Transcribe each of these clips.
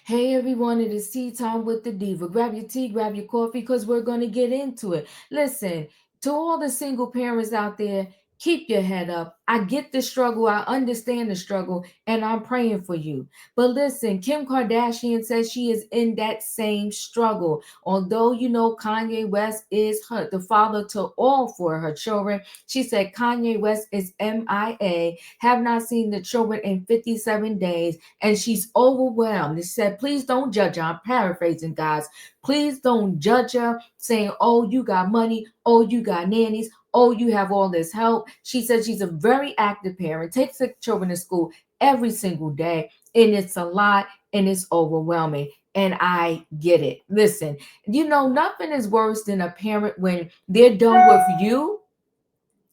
Hey everyone, it is tea time with the diva. Grab your tea, grab your coffee, because we're going to get into it. Listen, to all the single parents out there, keep your head up. I get the struggle, I understand the struggle, and I'm praying for you. But listen, Kim Kardashian says she is in that same struggle. Although Kanye West is the father to all four of her children, she said Kanye West is MIA, have not seen the children in 57 days, and she's overwhelmed. She said, please don't judge her. I'm paraphrasing, guys. Please don't judge her, saying, oh, you got money. Oh, you got nannies. Oh, you have all this help. She said she's a very active parent, takes the children to school every single day, and it's a lot and it's overwhelming. And I get it. Listen, nothing is worse than a parent when they're done with you,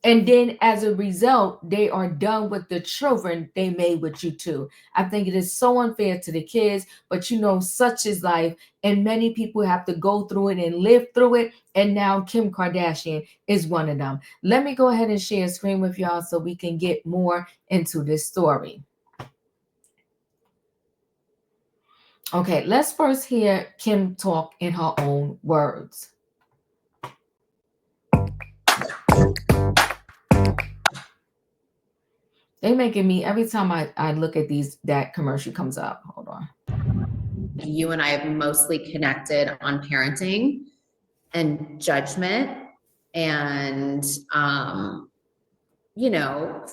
and then as a result they are done with the children they made with you too. I think it is so unfair to the kids, but such is life, and many people have to go through it and live through it, and now Kim Kardashian is one of them. Let me go ahead and share a screen with y'all so we can get more into this story. Okay, let's first hear Kim talk in her own words. They making me, every time I look at these, that commercial comes up. Hold on. You and I have mostly connected on parenting and judgment and,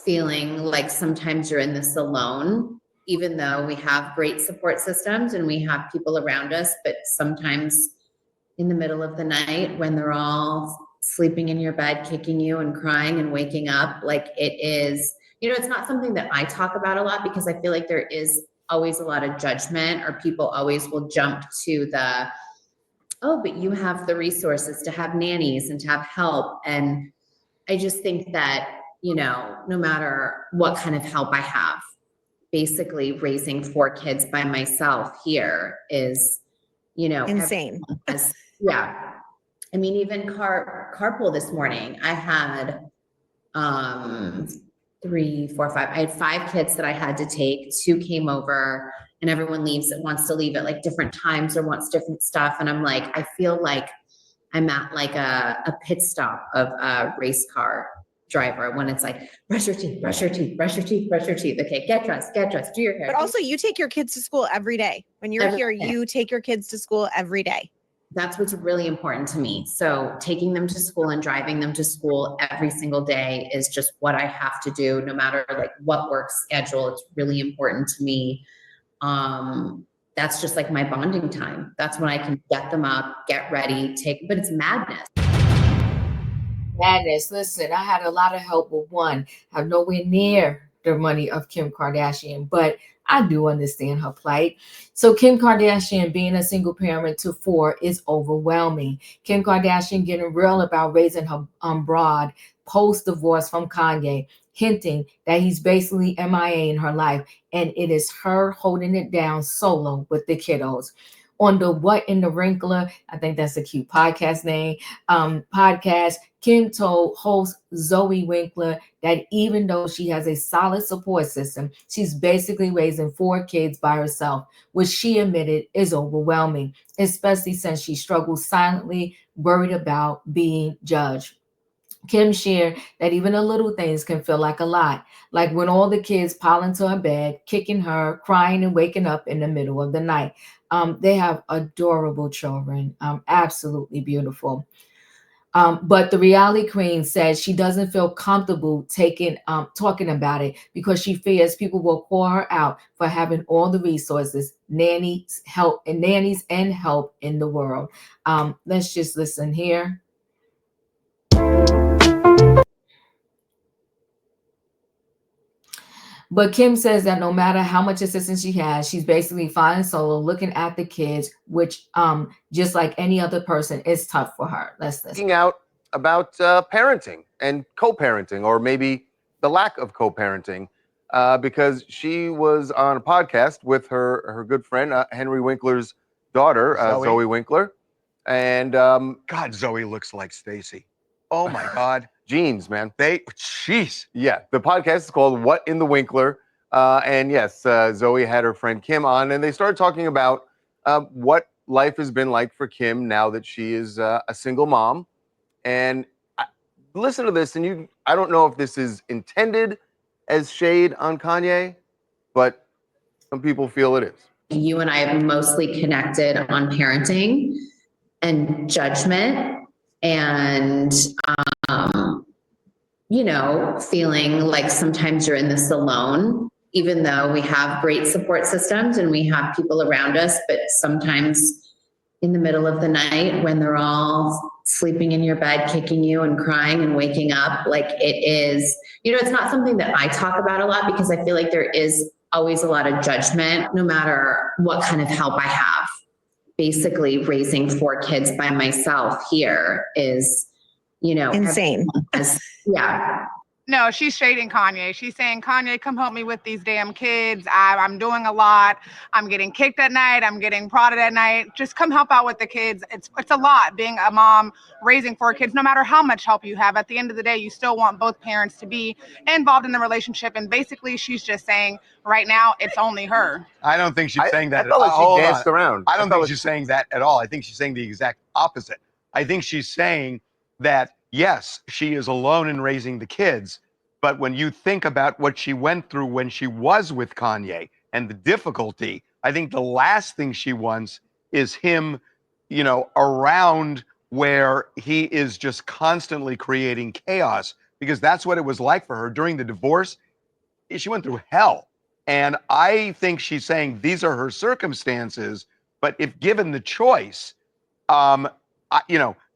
feeling like sometimes you're in this alone, even though we have great support systems and we have people around us, but sometimes in the middle of the night when they're all sleeping in your bed, kicking you and crying and waking up, like it is, it's not something that I talk about a lot because I feel like there is always a lot of judgment, or people always will jump to the, oh, but you have the resources to have nannies and to have help. And I just think that, no matter what kind of help I have, basically raising 4 kids by myself here is, insane. Yeah. I mean, even carpool this morning, I had 3, 4, 5. I had 5 kids that I had to take. 2 came over, and everyone wants to leave at like different times or wants different stuff. And I'm like, I feel like I'm at like a pit stop of a race car driver when it's like, brush your teeth, brush your teeth, brush your teeth, brush your teeth. Okay, get dressed, do your hair. But also, you take your kids to school every day. When you're here, you take your kids to school every day. That's what's really important to me. So taking them to school and driving them to school every single day is just what I have to do, no matter like what work schedule. It's really important to me. That's just like my bonding time. That's when I can get them up, get ready, but it's madness. Madness. Listen, I had a lot of help with one. I have nowhere near the money of Kim Kardashian, but I do understand her plight. So Kim Kardashian being a single parent to 4 is overwhelming. Kim Kardashian getting real about raising her broad post-divorce from Kanye, hinting that he's basically MIA in her life, and it is her holding it down solo with the kiddos. On the What in the Wrinkler, I think that's a cute podcast name, podcast, Kim told host Zoe Winkler that even though she has a solid support system, she's basically raising 4 kids by herself, which she admitted is overwhelming, especially since she struggles silently, worried about being judged. Kim shared that even the little things can feel like a lot, like when all the kids pile into her bed, kicking her, crying, and waking up in the middle of the night. They have adorable children, absolutely beautiful. But the reality queen says she doesn't feel comfortable talking about it because she fears people will call her out for having all the resources, nannies and help in the world. Let's just listen here. But Kim says that no matter how much assistance she has, she's basically fine solo looking at the kids, which just like any other person, is tough for her. Let's listen. Speaking out about parenting and co-parenting, or maybe the lack of co-parenting, because she was on a podcast with her good friend Henry Winkler's daughter, Zoe Winkler, and God, Zoe looks like Stacy. Oh my God. Jeans, man. Jeez. Yeah, the podcast is called What in the Winkler And yes, Zoe had her friend Kim on, and they started talking about what life has been like for Kim now that she is a single mom. And listen to this, and I don't know if this is intended as shade on Kanye, but some people feel it is. You and I have mostly connected on parenting and judgment and, feeling like sometimes you're in this alone, even though we have great support systems and we have people around us, but sometimes in the middle of the night when they're all sleeping in your bed, kicking you and crying and waking up, like it is, it's not something that I talk about a lot because I feel like there is always a lot of judgment, no matter what kind of help I have. Basically, raising 4 kids by myself here is, insane. Yeah. No, she's shading Kanye. She's saying, Kanye, come help me with these damn kids. I'm doing a lot. I'm getting kicked at night. I'm getting prodded at night. Just come help out with the kids. It's a lot being a mom, raising 4 kids, no matter how much help you have. At the end of the day, you still want both parents to be involved in the relationship. And basically, she's just saying right now, it's only her. I don't think she's saying that. I felt like Hold she on. danced around. I don't think she's saying that at all. I think she's saying the exact opposite. I think she's saying that, yes, she is alone in raising the kids. But when you think about what she went through when she was with Kanye and the difficulty, I think the last thing she wants is him, around where he is just constantly creating chaos, because that's what it was like for her during the divorce. She went through hell. And I think she's saying these are her circumstances, but if given the choice,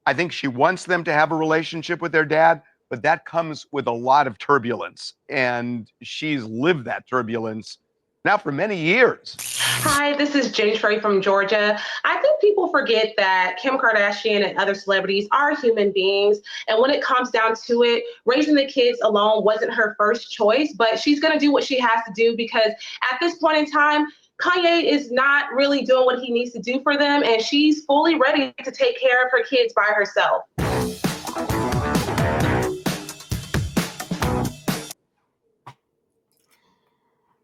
I think she wants them to have a relationship with their dad, but that comes with a lot of turbulence. And she's lived that turbulence now for many years. Hi, this is Jay Trey from Georgia. I think people forget that Kim Kardashian and other celebrities are human beings. And when it comes down to it, raising the kids alone wasn't her first choice, but she's going to do what she has to do because at this point in time, Kanye is not really doing what he needs to do for them. And she's fully ready to take care of her kids by herself.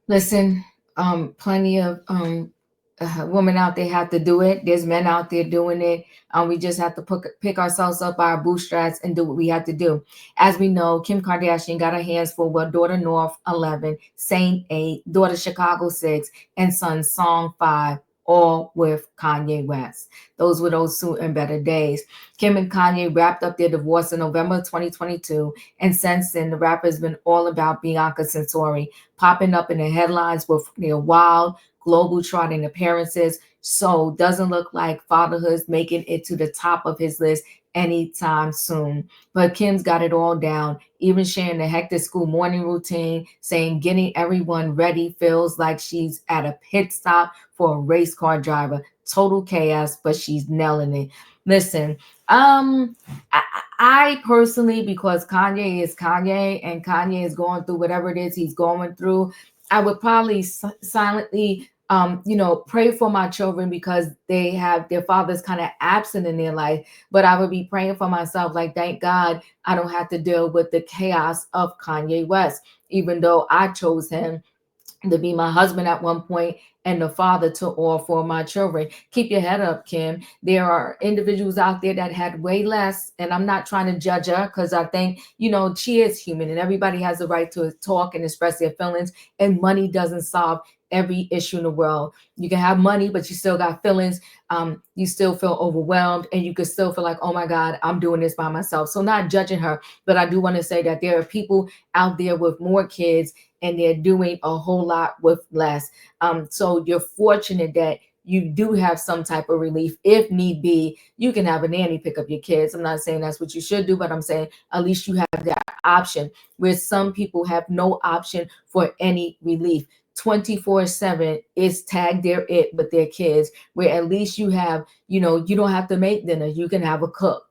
Listen, plenty of women out there have to do it. There's men out there doing it. We just have to pick ourselves up by our bootstraps and do what we have to do. As we know, Kim Kardashian got her hands full with daughter North 11, Saint 8, daughter Chicago 6, and son Song 5, all with Kanye West. Those were those sooner and better days. Kim and Kanye wrapped up their divorce in November 2022, and since then, the rapper has been all about Bianca Censori, popping up in the headlines with their wild, global-trotting appearances. So doesn't look like fatherhood's making it to the top of his list anytime soon. But Kim's got it all down, even sharing the hectic school morning routine, saying getting everyone ready feels like she's at a pit stop for a race car driver. Total chaos, but she's nailing it. Listen, I personally, because Kanye is Kanye and Kanye is going through whatever it is he's going through, I would probably silently pray for my children because they have their fathers kind of absent in their life. But I would be praying for myself, like, thank God I don't have to deal with the chaos of Kanye West, even though I chose him to be my husband at one point and the father to all 4 of my children. Keep your head up, Kim. There are individuals out there that had way less, and I'm not trying to judge her because I think, she is human and everybody has the right to talk and express their feelings, and money doesn't solve every issue in the world. You can have money, but you still got feelings. You still feel overwhelmed, and you could still feel like, oh my God, I'm doing this by myself. So not judging her, but I do want to say that there are people out there with more kids and they're doing a whole lot with less. So you're fortunate that you do have some type of relief. If need be, you can have a nanny pick up your kids. I'm not saying that's what you should do, but I'm saying at least you have that option, where some people have no option for any relief. 24/7 is tagged their it with their kids, where at least you have, you don't have to make dinner. You can have a cook.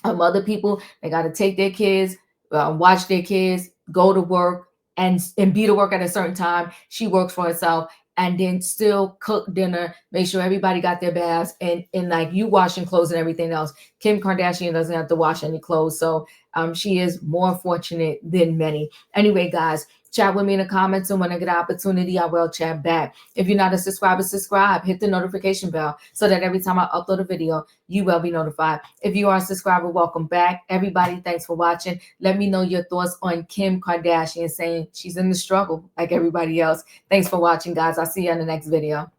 Other people, they got to take their kids, watch their kids, go to work and be to work at a certain time. She works for herself and then still cook dinner, make sure everybody got their baths, and like you washing clothes and everything else. Kim Kardashian doesn't have to wash any clothes. So she is more fortunate than many. Anyway, guys, Chat with me in the comments, and when I get an opportunity, I will chat back. If you're not a subscriber, subscribe. Hit the notification bell so that every time I upload a video, you will be notified. If you are a subscriber, welcome back. Everybody, thanks for watching. Let me know your thoughts on Kim Kardashian saying she's in the struggle like everybody else. Thanks for watching, guys. I'll see you in the next video.